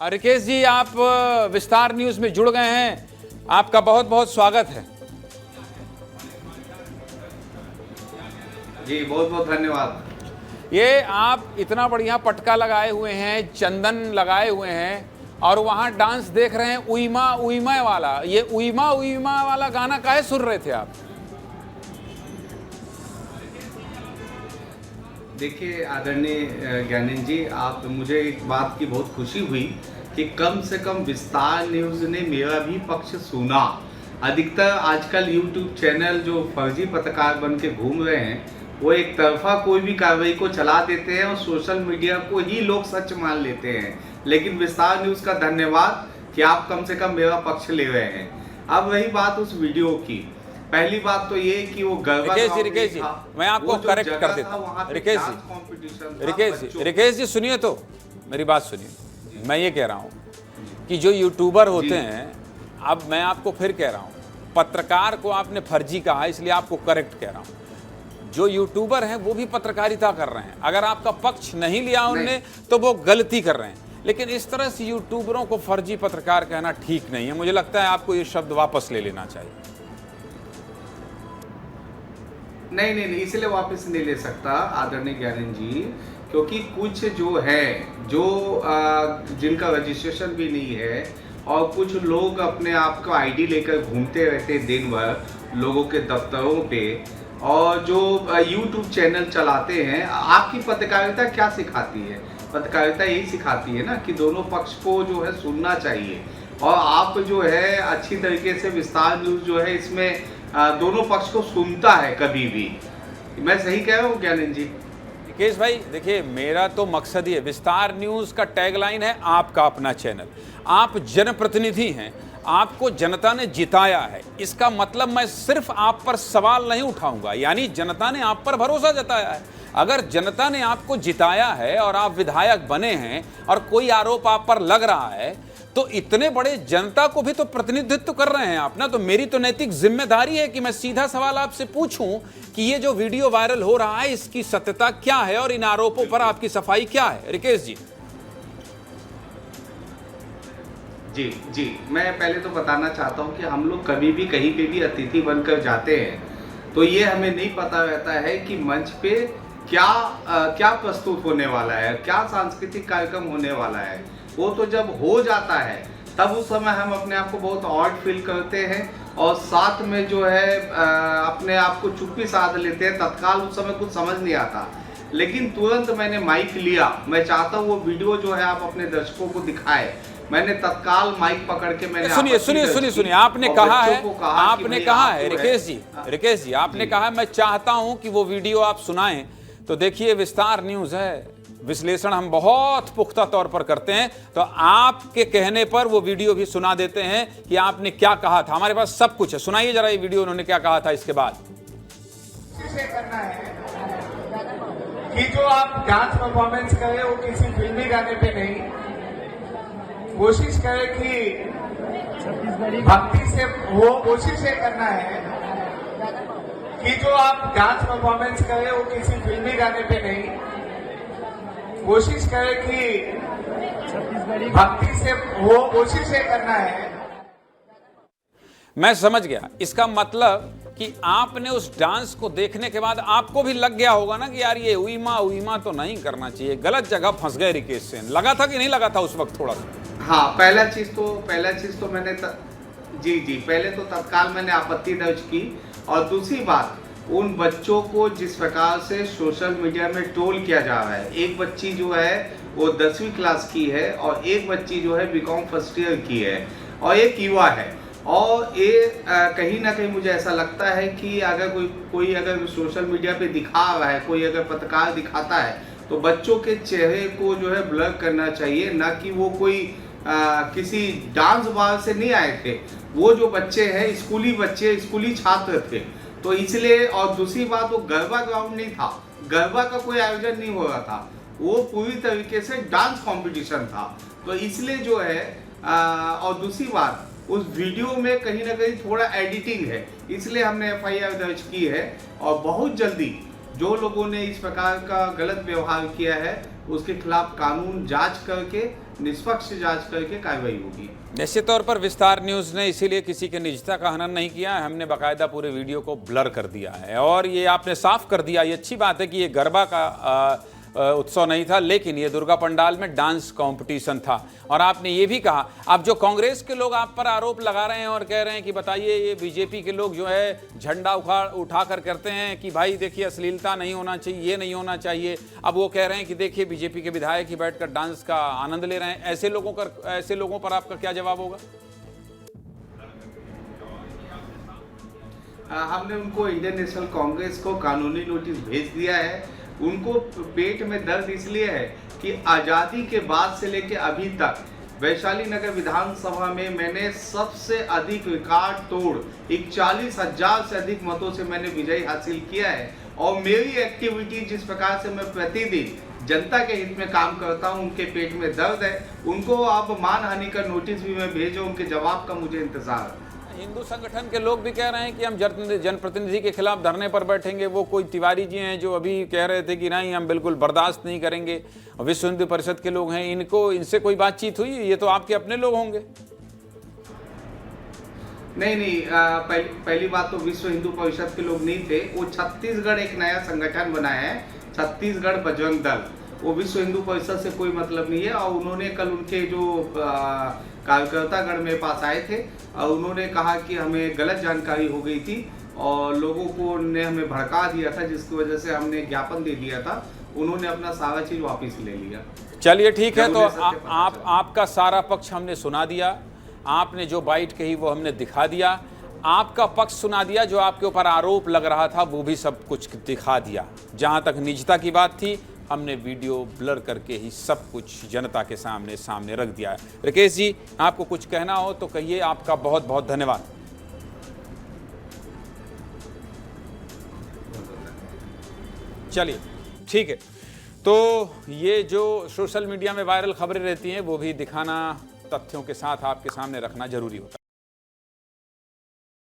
रिकेश जी, आप विस्तार न्यूज में जुड़ गए हैं, आपका बहुत बहुत स्वागत है। जी बहुत बहुत धन्यवाद। ये आप इतना बढ़िया पटका लगाए हुए हैं, चंदन लगाए हुए हैं और वहां डांस देख रहे हैं, उइमा उइमा वाला। ये उइमा उइमा वाला गाना काहे सुन रहे थे आप? देखिए आदरणीय ज्ञानेंद्र जी, आप मुझे एक बात की बहुत खुशी हुई कि कम से कम विस्तार न्यूज़ ने मेरा भी पक्ष सुना। अधिकतर आजकल यूट्यूब चैनल जो फर्जी पत्रकार बन के घूम रहे हैं, वो एक तरफा कोई भी कार्रवाई को चला देते हैं और सोशल मीडिया को ही लोग सच मान लेते हैं। लेकिन विस्तार न्यूज़ का धन्यवाद कि आप कम से कम मेरा पक्ष ले रहे हैं। अब रही बात उस वीडियो की, पहली बात तो ये कि वो रिकेश जी, मैं आपको करेक्ट कर देता हूँ। रिकेश जी सुनिए, तो मेरी बात सुनिए। मैं ये कह रहा हूँ कि जो यूट्यूबर होते हैं, अब मैं आपको फिर कह रहा हूँ, पत्रकार को आपने फर्जी कहा इसलिए आपको करेक्ट कह रहा हूँ। जो यूट्यूबर हैं वो भी पत्रकारिता कर रहे हैं। अगर आपका पक्ष नहीं लिया उनने तो वो गलती कर रहे हैं, लेकिन इस तरह से यूट्यूबरों को फर्जी पत्रकार कहना ठीक नहीं है। मुझे लगता है आपको ये शब्द वापस ले लेना चाहिए। नहीं, इसलिए वापस नहीं ले सकता आदरणीय ज्ञानेंद्र जी, क्योंकि कुछ जो है जो जिनका रजिस्ट्रेशन भी नहीं है और कुछ लोग अपने आप का आईडी लेकर घूमते रहते दिन भर लोगों के दफ्तरों पे, और जो यूट्यूब चैनल चलाते हैं। आपकी पत्रकारिता क्या सिखाती है? पत्रकारिता यही सिखाती है ना कि दोनों पक्ष को जो है सुनना चाहिए, और आप जो है अच्छी तरीके से विस्तार न्यूज़ जो है इसमें दोनों पक्ष को सुनता है कभी भी। मैं सही कह रहा हूँ ज्ञानेंद्र जी? रिकेश भाई देखिए, मेरा तो मकसद ही है, विस्तार न्यूज़ का टैगलाइन है आपका अपना चैनल। आप जनप्रतिनिधि हैं, आपको जनता ने जिताया है। इसका मतलब मैं सिर्फ आप पर सवाल नहीं उठाऊंगा, यानी जनता ने आप पर भरोसा जताया है। अगर जनता ने आपको जिताया है और आप विधायक बने हैं और कोई आरोप आप पर लग रहा है, तो इतने बड़े जनता को भी तो प्रतिनिधित्व कर रहे हैं आप ना। तो मेरी तो नैतिक जिम्मेदारी है कि मैं सीधा सवाल आपसे पूछूं कि ये जो वीडियो वायरल हो रहा है इसकी सत्यता क्या है और इन आरोपों पर आपकी सफाई क्या है। रिकेश जी। जी मैं पहले तो बताना चाहता हूं कि हम लोग कभी भी कहीं पे भी अतिथि बनकर जाते हैं तो ये हमें नहीं पता रहता है कि मंच पे क्या प्रस्तुत होने वाला है, क्या सांस्कृतिक कार्यक्रम होने वाला है। वो तो जब हो जाता है तब उस समय हम अपने आप को बहुत ऑड फील करते हैं और साथ में जो है अपने आप को चुप्पी साध लेते हैं। तत्काल उस समय कुछ समझ नहीं आता, लेकिन तुरंत मैंने माइक लिया। मैं चाहता हूँ वो वीडियो जो है आप अपने दर्शकों को दिखाए। मैंने तत्काल माइक पकड़ के मैंने सुनिए आपने कहा है रिकेश जी आपने कहा मैं चाहता हूं कि वो वीडियो आप सुनाएं। तो देखिए विस्तार न्यूज़ है, विश्लेषण हम बहुत पुख्ता तौर पर करते हैं, तो आपके कहने पर वो वीडियो भी सुना देते हैं कि आपने क्या कहा था। हमारे पास सब कुछ है, सुनाइए जरा ये वीडियो उन्होंने क्या कहा था। इसके बाद करना है कि जो आप डांस परफॉर्मेंस करें वो किसी फिल्मी गाने पे नहीं, कोशिश करें कि भक्ति से हो। कोशिश ये करना है कि जो आप डांस परफॉर्मेंस करें वो किसी फिल्मी गाने पे नहीं, कोशिश करें कि भक्ति से हो। कोशिश ये करना है। मैं समझ गया, इसका मतलब कि आपने उस डांस को देखने के बाद आपको भी लग गया होगा ना कि यार ये उइमा तो नहीं करना चाहिए, गलत जगह फंस गए रिकेश सेन। लगा था कि नहीं लगा था उस वक्त थोड़ा सा? हाँ, पहला चीज तो मैंने जी पहले तो तत्काल मैंने आपत्ति दर्ज की। और दूसरी बात, उन बच्चों को जिस प्रकार से सोशल मीडिया में ट्रोल किया जा रहा है। एक बच्ची जो है वो 10वीं क्लास की है और एक बच्ची जो है बीकॉम फर्स्ट ईयर की है और एक युवा है। और ये कहीं ना कहीं मुझे ऐसा लगता है कि अगर कोई अगर सोशल मीडिया पे दिखा रहा है, कोई अगर पत्रकार दिखाता है, तो बच्चों के चेहरे को जो है ब्लर करना चाहिए, ना कि वो कोई किसी डांस बार से नहीं आए थे। वो जो बच्चे हैं स्कूली बच्चे, स्कूली छात्र थे। तो इसलिए, और दूसरी बात, वो गरबा ग्राउंड नहीं था, गरबा का कोई आयोजन नहीं हो रहा था, वो पूरी तरीके से डांस कंपटीशन था। तो इसलिए जो है और दूसरी बात, उस वीडियो में कहीं ना कहीं थोड़ा एडिटिंग है, इसलिए हमने FIR दर्ज की है। और बहुत जल्दी जो लोगों ने इस प्रकार का गलत व्यवहार किया है उसके खिलाफ कानून जांच करके निष्पक्ष जांच करके कार्रवाई होगी। निश्चित तौर पर विस्तार न्यूज़ ने इसीलिए किसी की निजता का हनन नहीं किया है, हमने बाकायदा पूरे वीडियो को ब्लर कर दिया है और ये आपने साफ कर दिया। ये अच्छी बात है कि ये गरबा का उत्सव नहीं था, लेकिन ये दुर्गा पंडाल में डांस कंपटीशन था। और आपने ये भी कहा, अब जो कांग्रेस के लोग आप पर आरोप लगा रहे हैं और कह रहे हैं कि बताइए ये बीजेपी के लोग जो है झंडा उठा कर करते हैं कि भाई देखिए अश्लीलता नहीं होना चाहिए, ये नहीं होना चाहिए। अब वो कह रहे हैं कि देखिए बीजेपी के विधायक ही बैठकर डांस का आनंद ले रहे हैं। ऐसे लोगों पर आपका क्या जवाब होगा? हमने उनको इंडियन नेशनल कांग्रेस को कानूनी नोटिस भेज दिया है। उनको पेट में दर्द इसलिए है कि आज़ादी के बाद से लेकर अभी तक वैशाली नगर विधानसभा में मैंने सबसे अधिक रिकॉर्ड तोड़ 41,000 से अधिक मतों से मैंने विजय हासिल किया है। और मेरी एक्टिविटी जिस प्रकार से मैं प्रतिदिन जनता के हित में काम करता हूं, उनके पेट में दर्द है। उनको अब मानहानि का नोटिस भी मैं भेजूं, उनके जवाब का मुझे इंतजार है। हिंदू संगठन के लोग भी कह रहे हैं कि हम जनप्रतिनिधि के खिलाफ धरने पर बैठेंगे। वो कोई तिवारी जी हैं जो अभी कह रहे थे कि नहीं हम बिल्कुल बर्दाश्त नहीं करेंगे। विश्व हिंदू परिषद के लोग हैं, इनसे कोई बातचीत हुई? ये तो आपके अपने लोग होंगे। नहीं, पहली बात तो विश्व हिंदू परिषद के लोग नहीं थे। वो छत्तीसगढ़ एक नया संगठन बनाया है, छत्तीसगढ़ बजरंग दल। वो विश्व हिंदू परिषद से कोई मतलब नहीं है। और उन्होंने कल उनके जो कार्यकर्तागण मेरे पास आए थे और उन्होंने कहा कि हमें गलत जानकारी हो गई थी और लोगों को ने हमें भड़का दिया था, जिसकी वजह से हमने ज्ञापन दे दिया था। उन्होंने अपना सारा चीज वापस ले लिया। चलिए ठीक है, तो आपका सारा पक्ष हमने सुना दिया। आपने जो बाइट कही वो हमने दिखा दिया, आपका पक्ष सुना दिया। जो आपके ऊपर आरोप लग रहा था वो भी सब कुछ दिखा दिया। जहां तक निजता की बात थी, हमने वीडियो ब्लर करके ही सब कुछ जनता के सामने रख दिया है। राकेश जी, आपको कुछ कहना हो तो कहिए। आपका बहुत बहुत धन्यवाद। चलिए ठीक है, तो ये जो सोशल मीडिया में वायरल खबरें रहती हैं वो भी दिखाना, तथ्यों के साथ आपके सामने रखना जरूरी होता है।